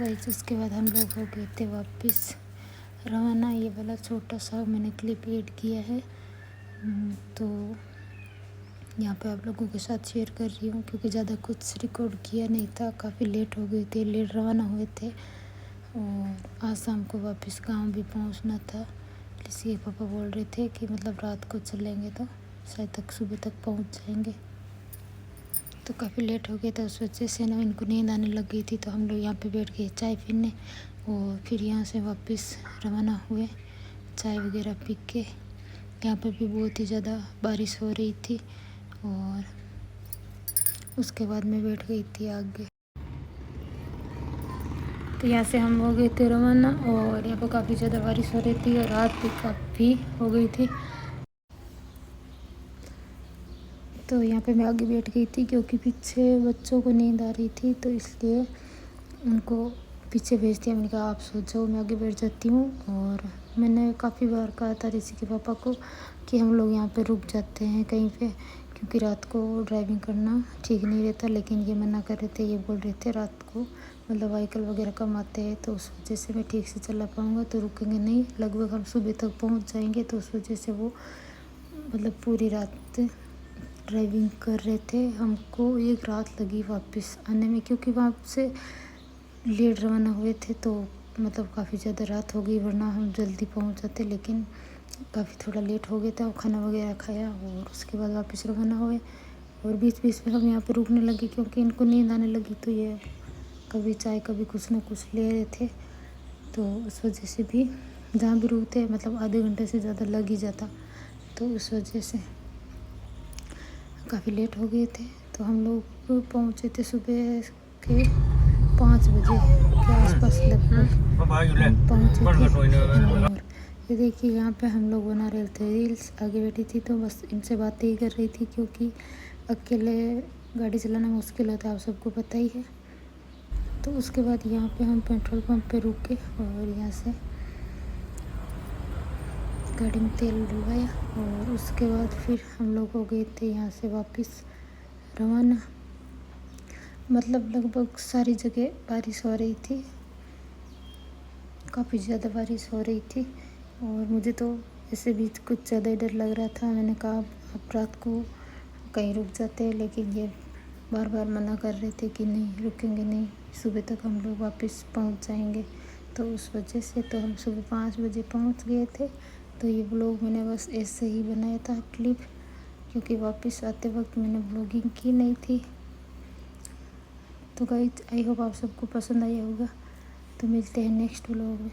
Guys उसके बाद हम लोग हो गए थे वापस रवाना। ये वाला छोटा सा मैंने क्लिप एड किया है, तो यहाँ पे आप लोगों के साथ शेयर कर रही हूँ क्योंकि ज़्यादा कुछ रिकॉर्ड किया नहीं था। काफ़ी लेट हो गई थी, लेट रवाना हुए थे और आज शाम को वापस गांव भी पहुँचना था। इसलिए पापा बोल रहे थे कि मतलब रात को चलेंगे तो शायद तक सुबह तक पहुँच जाएंगे। तो काफ़ी लेट हो गया था, उस वजह से ना इनको नींद आने लग गई थी। तो हम लोग यहाँ पे बैठ गए चाय पीने और फिर यहाँ से वापस रवाना हुए चाय वगैरह पी के। यहाँ पे भी बहुत ही ज़्यादा बारिश हो रही थी और उसके बाद मैं बैठ गई थी आगे। तो यहाँ से हम हो गए थे रवाना और यहाँ पर काफ़ी ज़्यादा बारिश हो रही थी और रात भी काफ़ी हो गई थी। तो यहाँ पे मैं आगे बैठ गई थी क्योंकि पीछे बच्चों को नींद आ रही थी, तो इसलिए उनको पीछे भेज दिया। मैंने कहा आप सो जाओ, मैं आगे बैठ जाती हूँ। और मैंने काफ़ी बार कहा था ऋषि के पापा को कि हम लोग यहाँ पे रुक जाते हैं कहीं पे, क्योंकि रात को ड्राइविंग करना ठीक नहीं रहता। लेकिन ये मना कर रहे थे, ये बोल रहे थे रात को मतलब व्हीकल वगैरह कम आते हैं, तो उस वजह से मैं ठीक से चला पाऊँगा, तो रुकेंगे नहीं। लगभग हम सुबह तक पहुँच जाएंगे, तो उस वजह से वो मतलब पूरी रात ड्राइविंग कर रहे थे। हमको एक रात लगी वापस आने में क्योंकि वहाँ से लेट रवाना हुए थे, तो मतलब काफ़ी ज़्यादा रात हो गई, वरना हम जल्दी पहुँच जाते। लेकिन काफ़ी थोड़ा लेट हो गया था, खाना वगैरह खाया और उसके बाद वापस रवाना हुए। और बीच बीच में हम यहाँ पे रुकने लगे क्योंकि इनको नींद आने लगी, तो ये कभी चाय कभी कुछ ना कुछ ले रहे थे। तो उस वजह से भी जहाँ भी रुकते मतलब आधे घंटे से ज़्यादा लग ही जाता, तो उस वजह से काफ़ी लेट हो गए थे। तो हम लोग पहुँचे थे सुबह के 5 बजे के आसपास लगभग पहुँचे थे। और ये देखिए यहाँ पे हम लोग बना रहे थे रील्स। आगे बैठी थी तो बस इनसे बातें ही कर रही थी क्योंकि अकेले गाड़ी चलाना मुश्किल होता है, आप सबको पता ही है। तो उसके बाद यहाँ पे हम पेट्रोल पंप पे रुके और यहाँ से गाड़ी में तेल डलवाया और उसके बाद फिर हम लोग हो गए थे यहाँ से वापस रवाना। मतलब लगभग सारी जगह बारिश हो रही थी, काफ़ी ज़्यादा बारिश हो रही थी और मुझे तो ऐसे भी कुछ ज़्यादा ही डर लग रहा था। मैंने कहा अब रात को कहीं रुक जाते हैं, लेकिन ये बार बार मना कर रहे थे कि नहीं रुकेंगे नहीं, सुबह तक हम लोग वापस पहुंच जाएंगे। तो उस वजह से तो हम सुबह 5 बजे पहुंच गए थे। तो ये ब्लॉग मैंने बस ऐसे ही बनाया था क्लिप, क्योंकि वापस आते वक्त मैंने ब्लॉगिंग की नहीं थी। तो गाइस आई होप आप सबको पसंद आया होगा। तो मिलते हैं नेक्स्ट व्लॉग में।